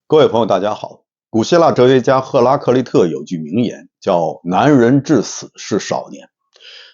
各位朋友，大家好。古希腊哲学家赫拉克利特有句名言，叫“男人至死是少年”。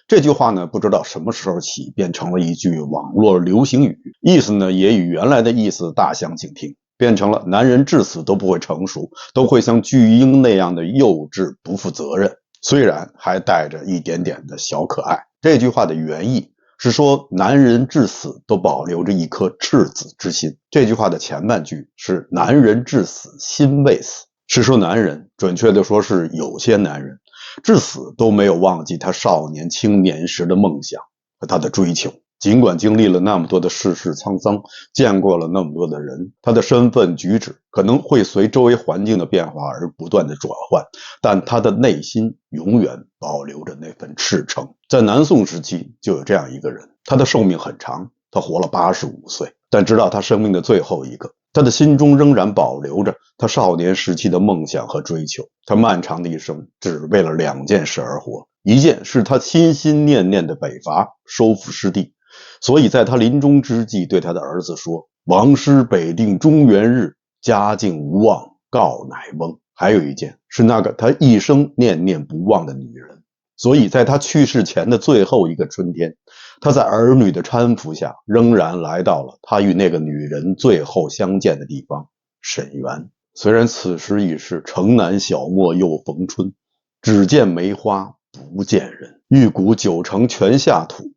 这句话呢，不知道什么时候起变成了一句网络流行语，意思呢也与原来的意思大相径庭，变成了男人至死都不会成熟，都会像巨婴那样的幼稚不负责任。虽然还带着一点点的小可爱。这句话的原意是说，男人至死都保留着一颗赤子之心。这句话的前半句是男人至死心未死，是说男人，准确的说是有些男人至死都没有忘记他少年青年时的梦想和他的追求。尽管经历了那么多的世事沧桑，见过了那么多的人，他的身份举止可能会随周围环境的变化而不断的转换，但他的内心永远保留着那份赤诚。在南宋时期就有这样一个人，他的寿命很长，他活了85岁，但直到他生命的最后一刻，他的心中仍然保留着他少年时期的梦想和追求。他漫长的一生只为了2件事而活，一件是他心心念念的北伐，收复失地，所以在他临终之际对他的儿子说：“王师北定中原日，家境无望告乃翁。”还有一件是那个他一生念念不忘的女人。所以在他去世前的最后一个春天，他在儿女的搀扶下仍然来到了他与那个女人最后相见的地方沈园。虽然此时已是城南小陌又逢春，只见梅花不见人，玉骨9成全下土，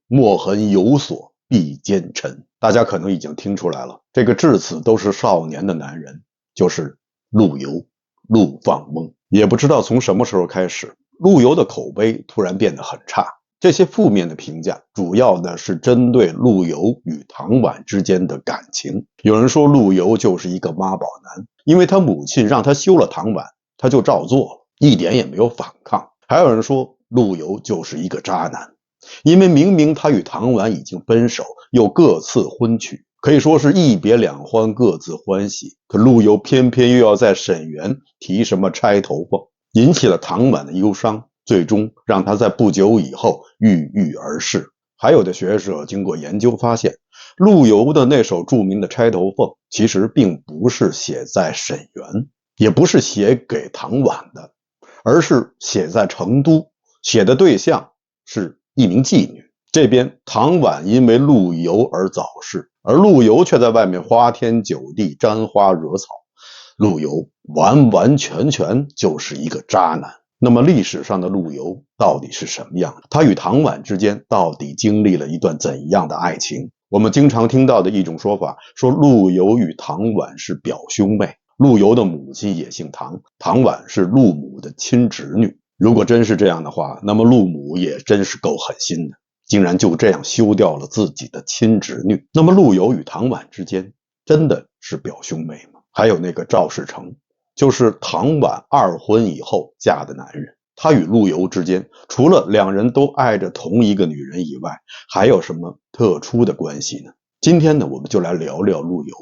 墨痕有所必兼尘。大家可能已经听出来了，这个至此都是少年的男人就是陆游，陆放翁。也不知道从什么时候开始，陆游的口碑突然变得很差。这些负面的评价主要的是针对陆游与唐婉之间的感情。有人说陆游就是一个妈宝男，因为他母亲让他休了唐婉，他就照做了，一点也没有反抗。还有人说陆游就是一个渣男，因为明明他与唐婉已经分手，又各赐婚娶，可以说是一别两欢，各自欢喜，可陆游偏偏又要在沈园提什么钗头凤，引起了唐婉的忧伤，最终让他在不久以后郁郁而逝。还有的学者经过研究发现，陆游的那首著名的钗头凤其实并不是写在沈园，也不是写给唐婉的，而是写在成都，写的对象是一名妓女。这边唐婉因为陆游而早逝，而陆游却在外面花天酒地，沾花惹草。陆游完完全全就是一个渣男。那么历史上的陆游到底是什么样的？他与唐婉之间到底经历了一段怎样的爱情？我们经常听到的一种说法，说陆游与唐婉是表兄妹，陆游的母亲也姓唐，唐婉是陆母的亲侄女。如果真是这样的话，那么陆母也真是够狠心的，竟然就这样休掉了自己的亲侄女。那么陆游与唐婉之间真的是表兄妹吗？还有那个赵世成，就是唐婉2婚以后嫁的男人，他与陆游之间除了2人都爱着同一个女人以外，还有什么特殊的关系呢？今天呢，我们就来聊聊陆游，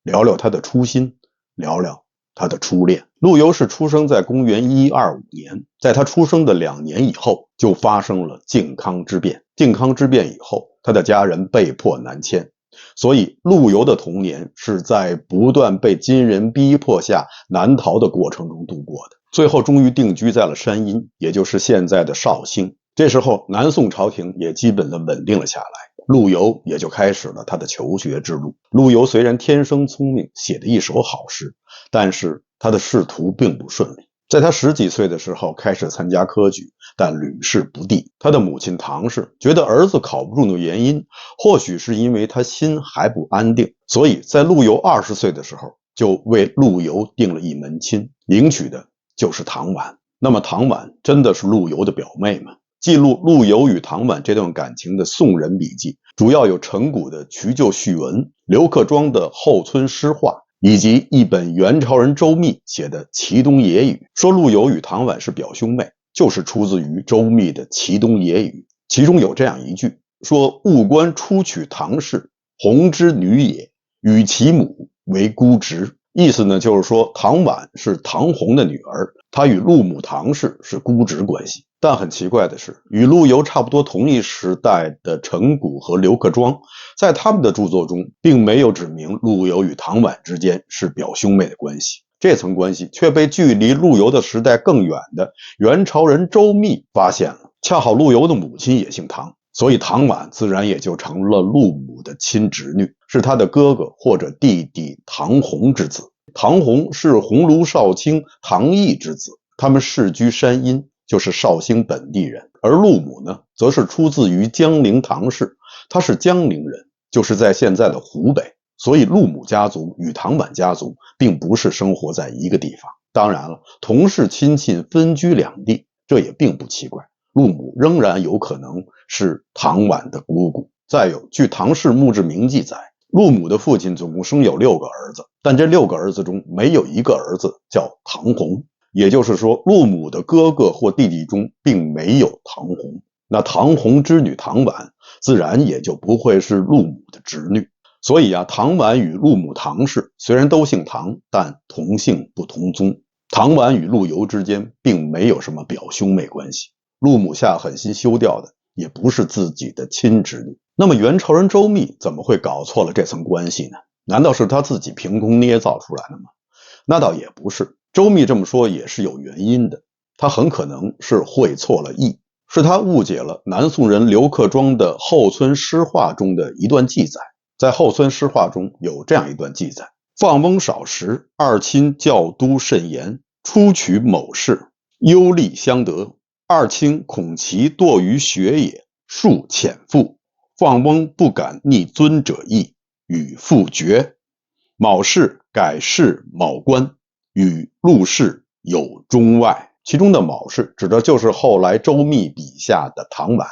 聊聊他的初心，聊聊他的初恋。陆游是出生在公元1125年，在他出生的2年以后，就发生了靖康之变。靖康之变以后，他的家人被迫南迁，所以陆游的童年是在不断被金人逼迫下南逃的过程中度过的，最后终于定居在了山阴，也就是现在的绍兴。这时候南宋朝廷也基本的稳定了下来，陆游也就开始了他的求学之路。陆游虽然天生聪明，写的一手好诗，但是他的仕途并不顺利。在他10几岁的时候开始参加科举，但屡试不第。他的母亲唐氏觉得儿子考不中的原因，或许是因为他心还不安定，所以在陆游20岁的时候，就为陆游定了一门亲，迎娶的就是唐婉。那么唐婉真的是陆游的表妹吗？记录陆游与唐婉这段感情的宋人笔记，主要有陈谷的《渠旧序文》，刘克庄的《后村诗话》，以及一本元朝人周密写的《齐东野语》，说陆游与唐婉是表兄妹，就是出自于周密的《齐东野语》。其中有这样一句，说务官初娶唐氏，红之女也，与其母为姑侄。意思呢，就是说唐婉是唐红的女儿，他与陆母唐氏是姑侄关系。但很奇怪的是，与陆游差不多同一时代的陈谷和刘克庄，在他们的著作中并没有指明陆游与唐婉之间是表兄妹的关系。这层关系却被距离陆游的时代更远的元朝人周密发现了。恰好陆游的母亲也姓唐，所以唐婉自然也就成了陆母的亲侄女，是他的哥哥或者弟弟唐弘之子。唐弘是鸿胪少卿唐毅之子，他们世居山阴，就是绍兴本地人。而陆母呢，则是出自于江陵唐氏，她是江陵人，就是在现在的湖北。所以陆母家族与唐婉家族并不是生活在一个地方。当然了，同是亲戚分居两地，这也并不奇怪。陆母仍然有可能是唐婉的姑姑。再有，据唐氏墓志铭记载，陆母的父亲总共生有6个儿子，但这6个儿子中没有一个儿子叫唐弘，也就是说，陆母的哥哥或弟弟中并没有唐弘。那唐弘之女唐婉自然也就不会是陆母的侄女。所以唐婉与陆母唐氏虽然都姓唐，但同姓不同宗。唐婉与陆游之间并没有什么表兄妹关系，陆母下狠心休掉的也不是自己的亲侄女。那么元朝人周密怎么会搞错了这层关系呢？难道是他自己凭空捏造出来的吗？那倒也不是，周密这么说也是有原因的。他很可能是会错了意，是他误解了南宋人刘克庄的《后村诗话》中的一段记载。在《后村诗话》中有这样一段记载：放翁少时，二亲教督甚严，初取某事，忧厉相得。二亲恐其惰于学也，数遣父。放翁不敢逆尊者意，与父绝。某氏改氏某官，与陆氏有中外。其中的某氏指的就是后来周密笔下的唐婉，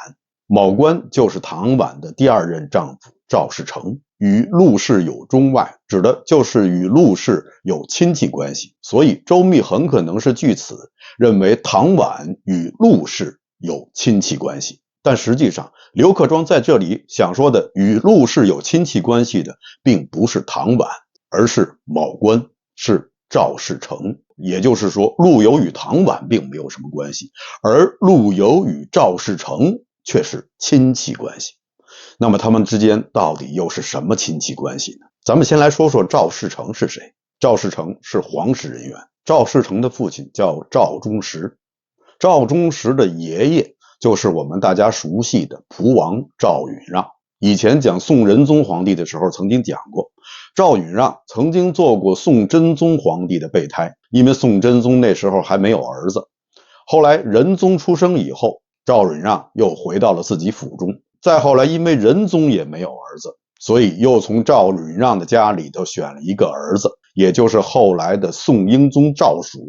某官就是唐婉的第2任丈夫赵世成。与陆氏有中外指的就是与陆氏有亲戚关系，所以周密很可能是据此认为唐婉与陆氏有亲戚关系。但实际上刘克庄在这里想说的与陆氏有亲戚关系的并不是唐婉，而是某官，是赵世成。也就是说，陆游与唐婉并没有什么关系，而陆游与赵世成却是亲戚关系。那么他们之间到底又是什么亲戚关系呢？咱们先来说说赵世成是谁。赵世成是皇室人员，赵世成的父亲叫赵忠实，赵忠实的爷爷就是我们大家熟悉的蒲王赵允让。以前讲宋仁宗皇帝的时候曾经讲过，赵允让曾经做过宋真宗皇帝的备胎，因为宋真宗那时候还没有儿子。后来仁宗出生以后，赵允让又回到了自己府中。再后来因为仁宗也没有儿子，所以又从赵允让的家里头选了一个儿子，也就是后来的宋英宗赵曙，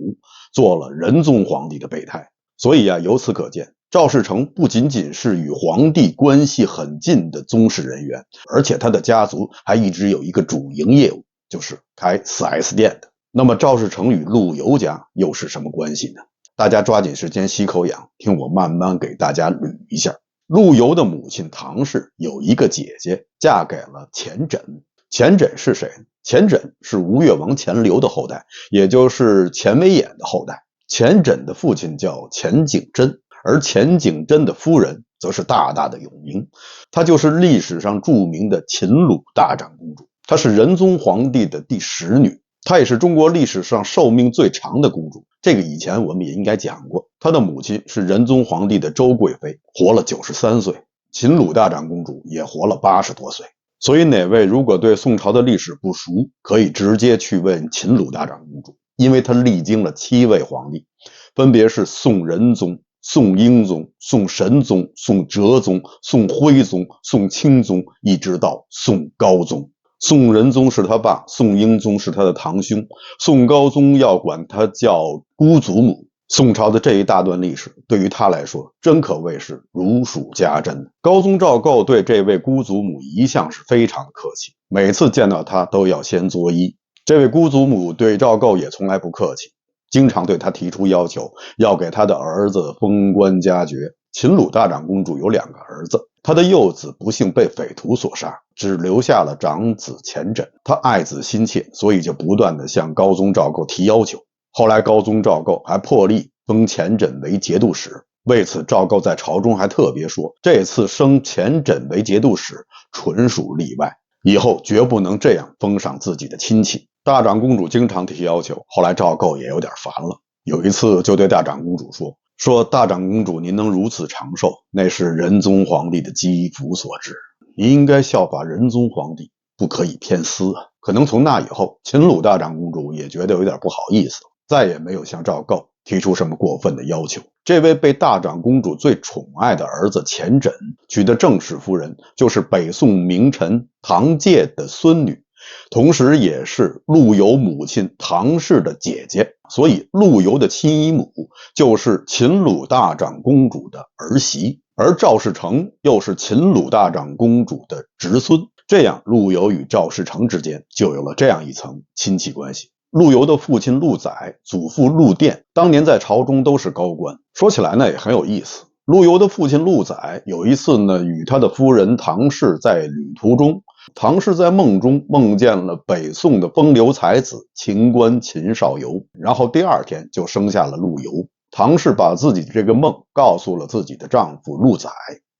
做了仁宗皇帝的备胎。所以由此可见，赵世成不仅仅是与皇帝关系很近的宗室人员，而且他的家族还一直有一个主营业务，就是开 4S 店的。那么赵世成与陆游家又是什么关系呢？大家抓紧时间吸口氧，听我慢慢给大家捋一下。陆游的母亲唐氏有一个姐姐，嫁给了钱缜。钱缜是谁？钱缜是吴越王钱镠的后代，也就是钱维演的后代。钱缜的父亲叫钱景真，而钱景真的夫人则是大大的有名，她就是历史上著名的秦鲁大长公主。她是仁宗皇帝的第10女，她也是中国历史上寿命最长的公主。这个以前我们也应该讲过。她的母亲是仁宗皇帝的周贵妃，活了93岁，秦鲁大长公主也活了80多岁。所以哪位如果对宋朝的历史不熟，可以直接去问秦鲁大长公主，因为她历经了7位皇帝，分别是宋仁宗、宋英宗、宋神宗、宋哲宗、宋徽宗、宋钦宗，一直到宋高宗。宋仁宗是他爸，宋英宗是他的堂兄，宋高宗要管他叫姑祖母。宋朝的这一大段历史对于他来说真可谓是如数家珍。高宗赵构对这位姑祖母一向是非常客气，每次见到他都要先作揖。这位姑祖母对赵构也从来不客气，经常对他提出要求，要给他的儿子封官加爵。秦鲁大长公主有2个儿子，她的幼子不幸被匪徒所杀，只留下了长子钱缜。她爱子心切，所以就不断地向高宗赵构提要求。后来高宗赵构还破例封钱缜为节度使，为此赵构在朝中还特别说，这次升钱缜为节度使纯属例外，以后绝不能这样封赏自己的亲戚。大长公主经常提要求，后来赵构也有点烦了，有一次就对大长公主说大长公主，您能如此长寿，那是仁宗皇帝的积福所致，您应该效法仁宗皇帝，不可以偏私啊。可能从那以后，秦鲁大长公主也觉得有点不好意思，再也没有向赵构提出什么过分的要求。这位被大长公主最宠爱的儿子钱缜娶的正室夫人，就是北宋名臣唐介的孙女，同时也是陆游母亲唐氏的姐姐，所以陆游的亲姨母就是秦鲁大长公主的儿媳，而赵世成又是秦鲁大长公主的侄孙。这样陆游与赵世成之间就有了这样一层亲戚关系。陆游的父亲陆载，祖父陆佃，当年在朝中都是高官。说起来呢也很有意思，陆游的父亲陆载有一次呢与他的夫人唐氏在旅途中，唐氏在梦中梦见了北宋的风流才子秦观秦少游，然后第二天就生下了陆游。唐氏把自己这个梦告诉了自己的丈夫陆载，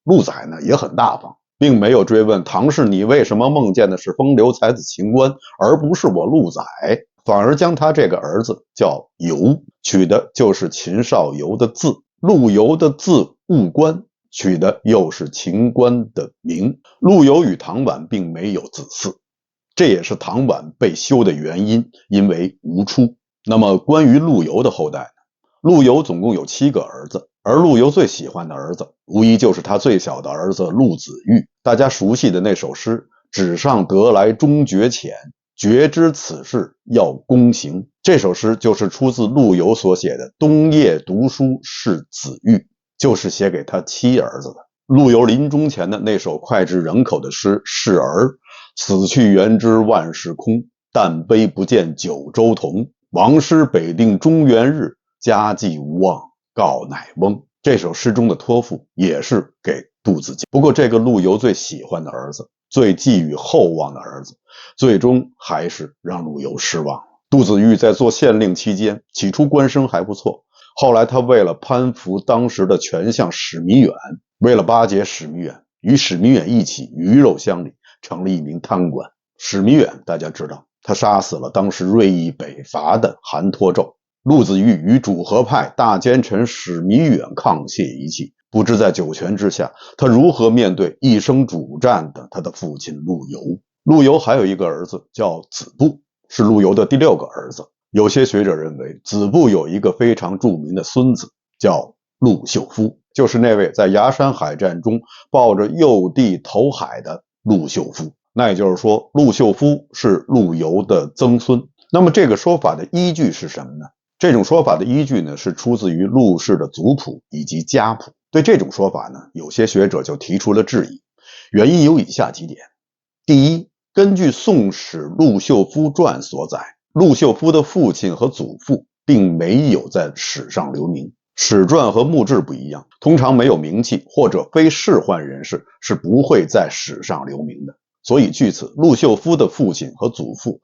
陆载呢也很大方，并没有追问唐氏你为什么梦见的是风流才子秦观而不是我陆载，反而将他这个儿子叫游，取的就是秦少游的字。陆游的字务观，取的又是秦观的名。陆游与唐婉并没有子嗣，这也是唐婉被休的原因，因为无出。那么关于陆游的后代呢？陆游总共有7个儿子，而陆游最喜欢的儿子无疑就是他最小的儿子陆子玉。大家熟悉的那首诗，纸上得来终觉浅，觉知此事要躬行。这首诗就是出自陆游所写的《冬夜读书是子玉》，就是写给他7儿子的。陆游临终前的那首脍炙人口的诗是儿，死去元知万事空，但悲不见九州同。王师北定中原日，家祭无忘告乃翁。这首诗中的托付也是给杜子敬。不过这个陆游最喜欢的儿子，最寄予厚望的儿子，最终还是让陆游失望。杜子玉在做县令期间，起初官声还不错，后来他为了攀附当时的权相史弥远，为了巴结史弥远，与史弥远一起鱼肉乡里，成了一名贪官。史弥远大家知道，他杀死了当时锐意北伐的韩托胄。陆子玉与主和派大奸臣史弥远沆瀣一气，不知在九泉之下，他如何面对一生主战的他的父亲陆游。陆游还有一个儿子叫子布，是陆游的第6个儿子。有些学者认为，子布有一个非常著名的孙子，叫陆秀夫，就是那位在崖山海战中抱着幼弟投海的陆秀夫。那也就是说，陆秀夫是陆游的曾孙。那么这个说法的依据是什么呢？这种说法的依据呢，是出自于陆氏的族谱以及家谱。对这种说法呢，有些学者就提出了质疑，原因有以下几点。第一，根据《宋史陆秀夫传》所载，陆秀夫的父亲和祖父并没有在史上留名。史传和墓志不一样，通常没有名气或者非仕宦人士是不会在史上留名的。所以据此，陆秀夫的父亲和祖父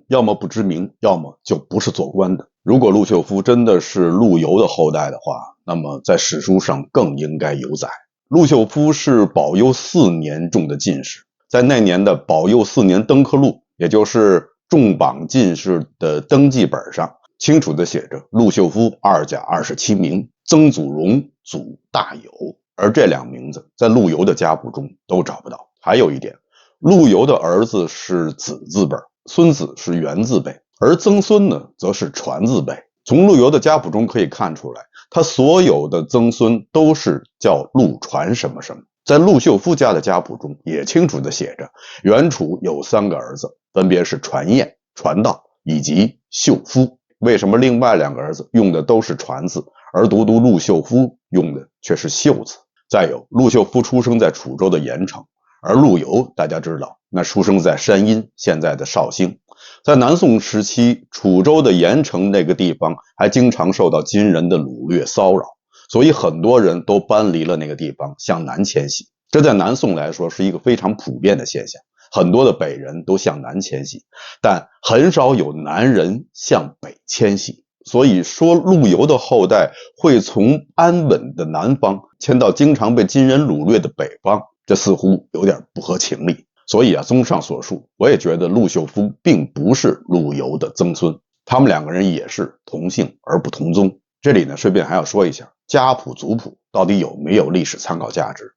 要么不知名，要么就不是做官的。如果陆秀夫真的是陆游的后代的话，那么在史书上更应该有载。陆秀夫是保佑4年中的进士，在那年的保佑4年登科录，也就是重榜进士的登记本上，清楚地写着陆秀夫2甲27名，曾祖荣祖大有，而这2名字在陆游的家谱中都找不到。还有一点，陆游的儿子是子字辈，孙子是元字辈，而曾孙呢则是传字辈。从陆游的家谱中可以看出来，他所有的曾孙都是叫陆传什么什么。在陆秀夫家的家谱中也清楚地写着，元楚有3个儿子，分别是传彦、传道以及秀夫。为什么另外2个儿子用的都是传字，而独独陆秀夫用的却是秀字？再有，陆秀夫出生在楚州的盐城，而陆游大家知道，那出生在山阴，现在的绍兴。在南宋时期，楚州的盐城那个地方还经常受到金人的掳掠骚扰，所以很多人都搬离了那个地方，向南迁徙。这在南宋来说是一个非常普遍的现象，很多的北人都向南迁徙，但很少有南人向北迁徙。所以说陆游的后代会从安稳的南方迁到经常被金人掳掠的北方，这似乎有点不合情理。所以综上所述，我也觉得陆秀夫并不是陆游的曾孙，他们两个人也是同姓而不同宗。这里呢，顺便还要说一下，家谱族谱到底有没有历史参考价值？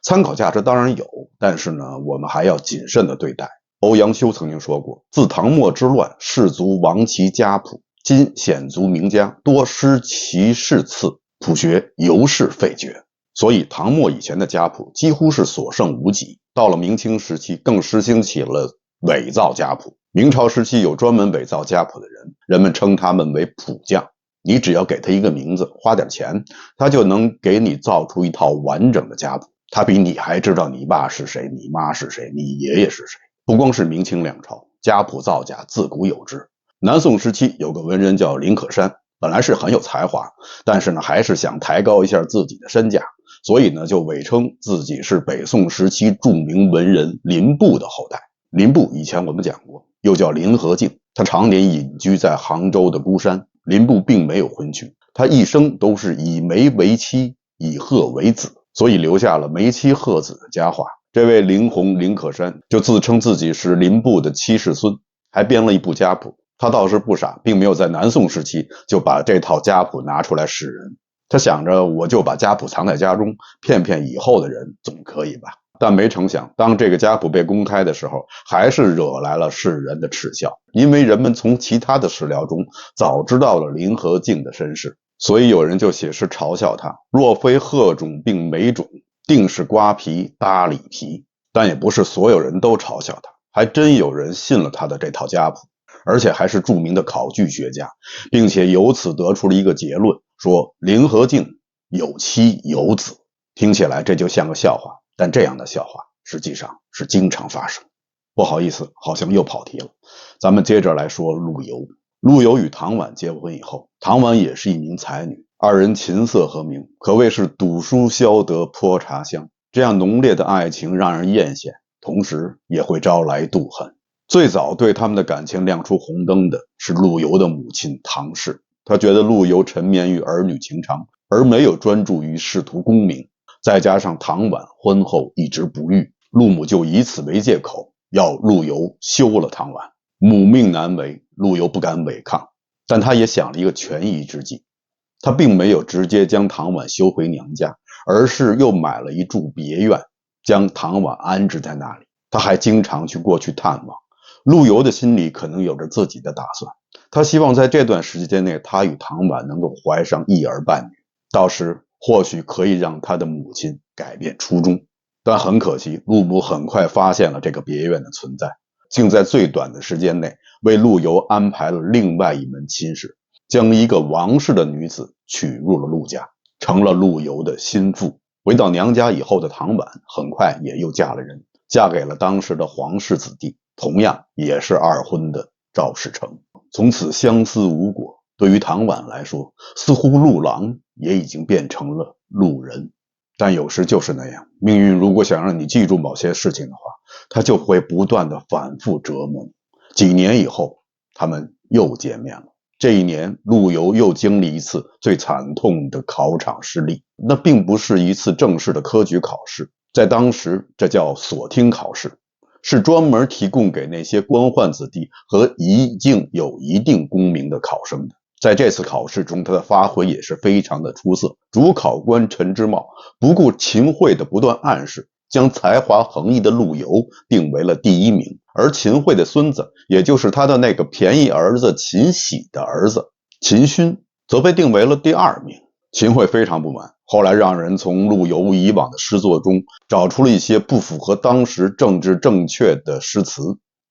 参考价值当然有，但是呢，我们还要谨慎的对待。欧阳修曾经说过，自唐末之乱，士族亡其家谱，今显族名家多失其世次，谱学犹是废绝。所以唐末以前的家谱几乎是所剩无几，到了明清时期更实行起了伪造家谱。明朝时期有专门伪造家谱的人，人们称他们为谱匠。你只要给他一个名字，花点钱，他就能给你造出一套完整的家谱。他比你还知道你爸是谁，你妈是谁，你爷爷是谁。不光是明清两朝，家谱造假自古有之。南宋时期有个文人叫林可山，本来是很有才华，但是呢，还是想抬高一下自己的身价，所以呢，就伪称自己是北宋时期著名文人林布的后代。林布以前我们讲过，又叫林和靖，他常年隐居在杭州的孤山。林布并没有婚娶，他一生都是以梅为妻，以鹤为子，所以留下了梅妻鹤子的佳话。这位林洪林可山就自称自己是林布的七世孙，还编了一部家谱。他倒是不傻，并没有在南宋时期就把这套家谱拿出来示人。他想着我就把家谱藏在家中，骗骗以后的人总可以吧。但没成想，当这个家谱被公开的时候，还是惹来了世人的耻笑，因为人们从其他的史料中早知道了林和靖的身世，所以有人就写诗嘲笑他，若非鹤种并梅种，定是瓜皮搭里皮。但也不是所有人都嘲笑他，还真有人信了他的这套家谱，而且还是著名的考据学家，并且由此得出了一个结论，说林和靖有妻有子。听起来这就像个笑话，但这样的笑话实际上是经常发生。不好意思，好像又跑题了。咱们接着来说陆游。陆游与唐婉结婚以后，唐婉也是一名才女，二人琴瑟和鸣，可谓是赌书消得泼茶香。这样浓烈的爱情让人艳羡，同时也会招来妒恨。最早对他们的感情亮出红灯的是陆游的母亲唐氏，她觉得陆游沉湎于儿女情长，而没有专注于仕途功名。再加上唐婉婚后一直不育，陆母就以此为借口，要陆游休了唐婉。母命难违，陆游不敢违抗，但他也想了一个权宜之计。他并没有直接将唐婉休回娘家，而是又买了一处别院，将唐婉安置在那里。他还经常去过去探望。陆游的心里可能有着自己的打算，他希望在这段时间内，他与唐婉能够怀上一儿半女，到时或许可以让他的母亲改变初衷。但很可惜，陆母很快发现了这个别院的存在，竟在最短的时间内为陆游安排了另外一门亲事，将一个王氏的女子娶入了陆家，成了陆游的心腹。回到娘家以后的唐婉很快也又嫁了人，嫁给了当时的皇室子弟，同样也是二婚的赵世成。从此相思无果。对于唐婉来说，似乎陆郎也已经变成了路人。但有时就是那样，命运如果想让你记住某些事情的话，它就会不断的反复折磨你。几年以后，他们又见面了。这一年，陆游又经历一次最惨痛的考场失利。那并不是一次正式的科举考试，在当时这叫所听考试，是专门提供给那些官宦子弟和已经有一定功名的考生的。在这次考试中，他的发挥也是非常的出色。主考官陈之茂不顾秦桧的不断暗示，将才华横溢的陆游定为了第一名，而秦桧的孙子，也就是他的那个便宜儿子秦喜的儿子秦勋，则被定为了第二名。秦桧非常不满，后来让人从陆游以往的诗作中找出了一些不符合当时政治正确的诗词，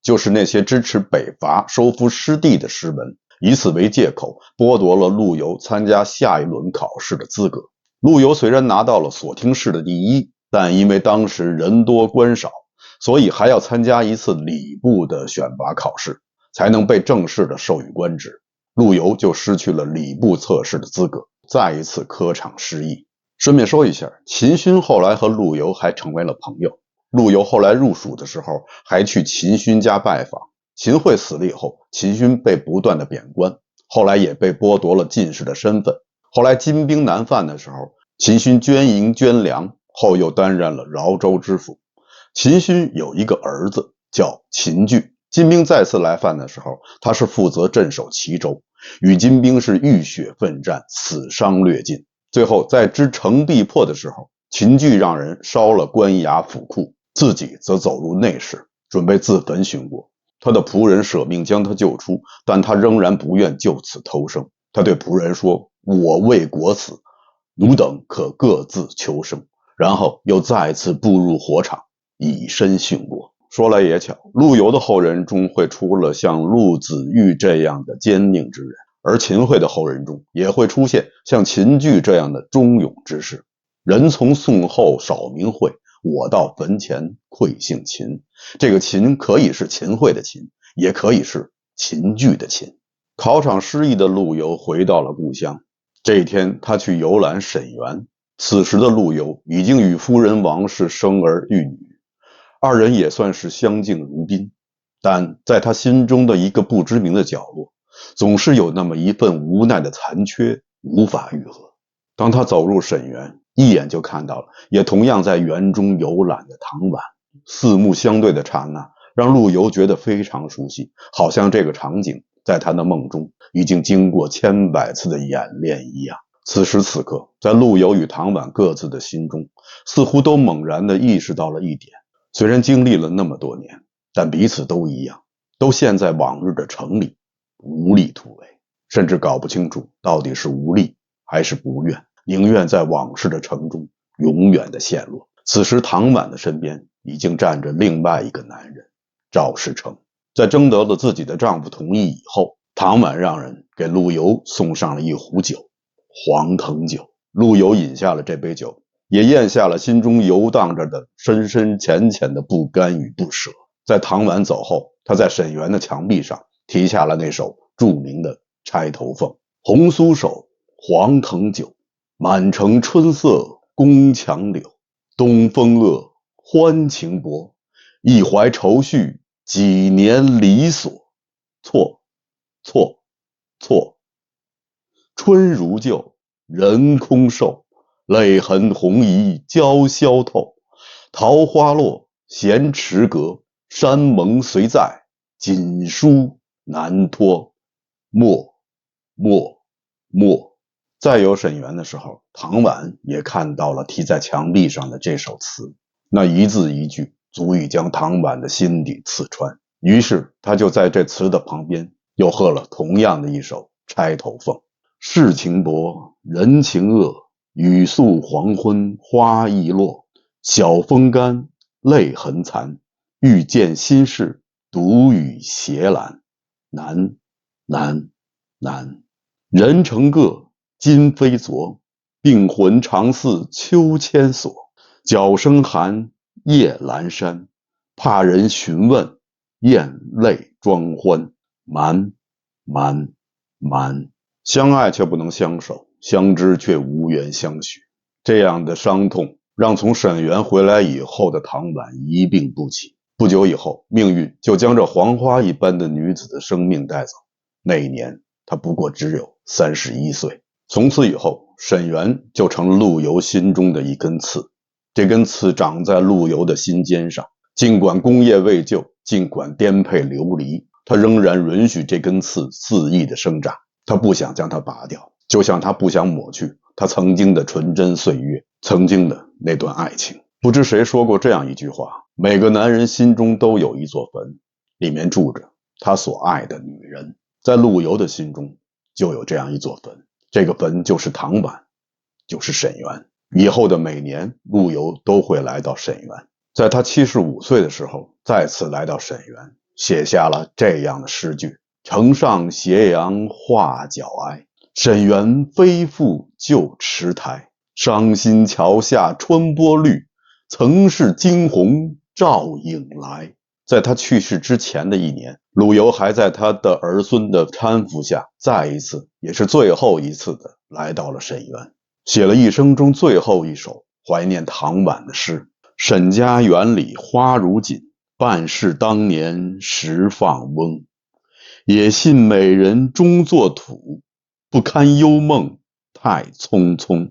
就是那些支持北伐收复失地的诗文，以此为借口剥夺了陆游参加下一轮考试的资格。陆游虽然拿到了所听试的第一，但因为当时人多官少，所以还要参加一次礼部的选拔考试，才能被正式的授予官职。陆游就失去了礼部测试的资格，再一次科场失意。顺便说一下，秦勋后来和陆游还成为了朋友。陆游后来入蜀的时候，还去秦勋家拜访。秦桧死了以后，秦勋被不断的贬官，后来也被剥夺了进士的身份。后来金兵南犯的时候，秦勋捐银捐粮，后又担任了饶州知府。秦勋有一个儿子叫秦据，金兵再次来犯的时候，他是负责镇守齐州，与金兵是浴血奋战，死伤略尽。最后在知城必破的时候，秦据让人烧了官衙府库，自己则走入内室，准备自焚殉国。他的仆人舍命将他救出，但他仍然不愿就此偷生。他对仆人说：“我为国死，奴等可各自求生。”然后又再次步入火场，以身殉国。说来也巧，陆游的后人中会出了像陆子玉这样的坚佞之人，而秦桧的后人中也会出现像秦据这样的忠勇之士。人从宋后少名讳，我到坟前愧姓秦。这个秦可以是秦桧的秦，也可以是秦据的秦。考场失意的陆游回到了故乡。这一天，他去游览沈园。此时的陆游已经与夫人王氏生儿育女，二人也算是相敬如宾。但在他心中的一个不知名的角落，总是有那么一份无奈的残缺，无法愈合。当他走入沈园，一眼就看到了也同样在园中游览的唐婉。四目相对的刹那，让陆游觉得非常熟悉，好像这个场景在他的梦中已经经过千百次的演练一样。此时此刻，在陆游与唐婉各自的心中，似乎都猛然地意识到了一点：虽然经历了那么多年，但彼此都一样，都陷在往日的城里，无力突围，甚至搞不清楚到底是无力还是不愿，宁愿在往事的城中永远的陷落。此时唐婉的身边已经站着另外一个男人，赵世成。在征得了自己的丈夫同意以后，唐婉让人给陆游送上了一壶酒，黄藤酒。陆游饮下了这杯酒，也咽下了心中游荡着的深深浅浅的不甘与不舍。在唐婉走后，他在沈园的墙壁上题下了那首著名的《钗头凤》：红酥手，黄藤酒，满城春色宫墙柳。东风恶，欢情薄，一怀愁绪，几年离索。错，错，错。春如旧，人空瘦，泪痕红移鲛绡透。桃花落，闲池阁，山盟虽在，锦书难托。莫，莫，莫。再有沈园的时候，唐婉也看到了题在墙壁上的这首词，那一字一句足以将唐婉的心底刺穿。于是他就在这词的旁边又和了同样的一首《钗头凤》：世情薄，人情恶，雨宿黄昏花易落。晓风干，泪痕残，欲见心事，独语斜阑。难，难，难。人成各，今非昨，病魂常似秋千索。角声寒，夜阑珊，怕人询问，咽泪装欢。瞒，瞒，瞒。相爱却不能相守，相知却无缘相许。这样的伤痛让从沈园回来以后的唐婉一病不起。不久以后，命运就将这黄花一般的女子的生命带走。那一年她不过只有31岁。从此以后，沈园就成了陆游心中的一根刺。这根刺长在陆游的心尖上，尽管功业未就，尽管颠沛流离，他仍然允许这根刺肆意的生长。他不想将它拔掉，就像他不想抹去他曾经的纯真岁月，曾经的那段爱情。不知谁说过这样一句话：每个男人心中都有一座坟，里面住着他所爱的女人。在陆游的心中就有这样一座坟，这个坟就是唐婉，就是沈园。以后的每年，陆游都会来到沈园。在他75岁的时候，再次来到沈园，写下了这样的诗句：城上斜阳画角哀，沈园非复旧池台。伤心桥下春波绿，曾是惊鸿照影来。在他去世之前的一年，陆游还在他的儿孙的搀扶下，再一次，也是最后一次的来到了沈园，写了一生中最后一首怀念唐婉的诗：沈家园里花如锦，半是当年时放翁。也信美人终作土，不堪忧梦太匆匆。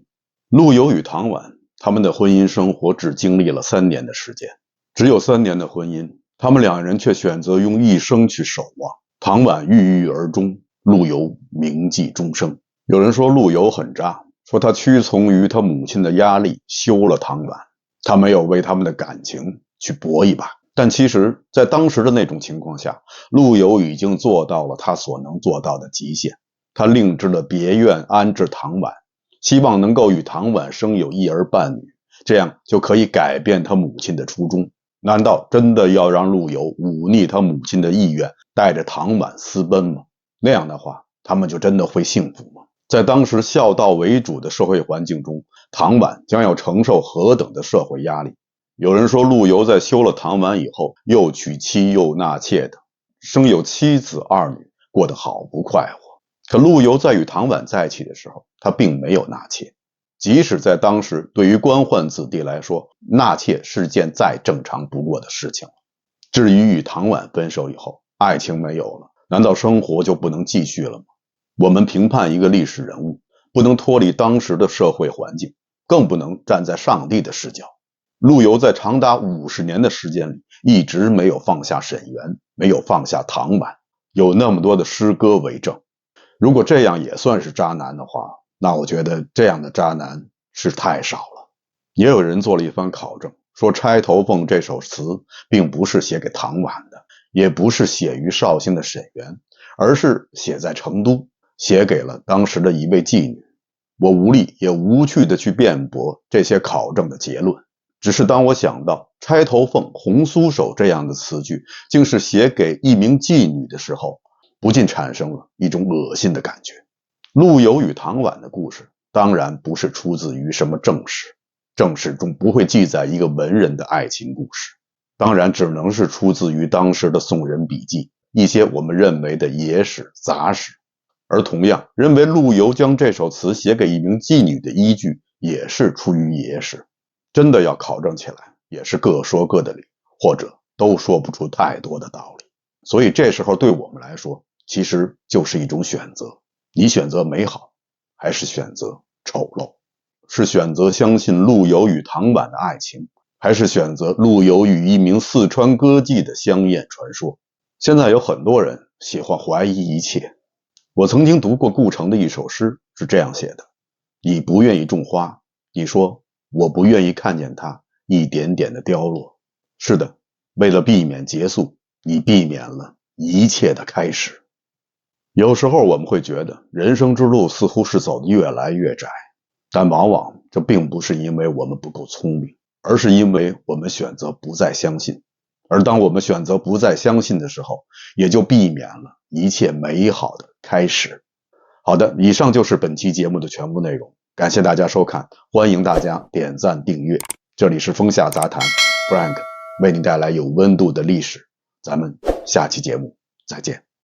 陆游与唐婉他们的婚姻生活只经历了3年的时间，只有3年的婚姻，他们2人却选择用一生去守望。唐婉郁郁而终，陆游铭记终生。有人说陆游很渣，说他屈从于他母亲的压力休了唐婉，他没有为他们的感情去搏一把。但其实在当时的那种情况下，陆游已经做到了他所能做到的极限。他另置了别院安置唐婉，希望能够与唐婉生有一儿半女，这样就可以改变他母亲的初衷。难道真的要让陆游忤逆他母亲的意愿，带着唐婉私奔吗？那样的话，他们就真的会幸福吗？在当时孝道为主的社会环境中，唐婉将要承受何等的社会压力？有人说陆游在休了唐婉以后，又娶妻又纳妾的，生有7子2女，过得好不快活。可陆游在与唐婉在一起的时候，他并没有纳妾。即使在当时，对于官宦子弟来说，纳妾是件再正常不过的事情了。至于与唐婉分手以后，爱情没有了，难道生活就不能继续了吗？我们评判一个历史人物，不能脱离当时的社会环境，更不能站在上帝的视角。陆游在长达50年的时间里，一直没有放下沈园，没有放下唐婉，有那么多的诗歌为证。如果这样也算是渣男的话，那我觉得这样的渣男是太少了。也有人做了一番考证，说《钗头凤》这首词并不是写给唐婉的，也不是写于绍兴的沈园，而是写在成都，写给了当时的一位妓女。我无力也无趣地去辩驳这些考证的结论，只是当我想到《钗头凤》《红酥手》这样的词句竟是写给一名妓女的时候，不禁产生了一种恶心的感觉。陆游与唐婉的故事当然不是出自于什么正史，正史中不会记载一个文人的爱情故事，当然只能是出自于当时的宋人笔记，一些我们认为的野史杂史。而同样认为陆游将这首词写给一名妓女的依据也是出于野史，真的要考证起来也是各说各的理，或者都说不出太多的道理。所以这时候对我们来说，其实就是一种选择，你选择美好，还是选择丑陋？是选择相信陆游与唐婉的爱情，还是选择陆游与一名四川歌妓的香艳传说？现在有很多人喜欢怀疑一切。我曾经读过顾城的一首诗，是这样写的：你不愿意种花，你说我不愿意看见它一点点的凋落。是的，为了避免结束，你避免了一切的开始。有时候我们会觉得人生之路似乎是走得越来越窄，但往往这并不是因为我们不够聪明，而是因为我们选择不再相信。而当我们选择不再相信的时候，也就避免了一切美好的开始。好的，以上就是本期节目的全部内容，感谢大家收看，欢迎大家点赞订阅。这里是风下杂谈 Frank 为您带来有温度的历史，咱们下期节目再见。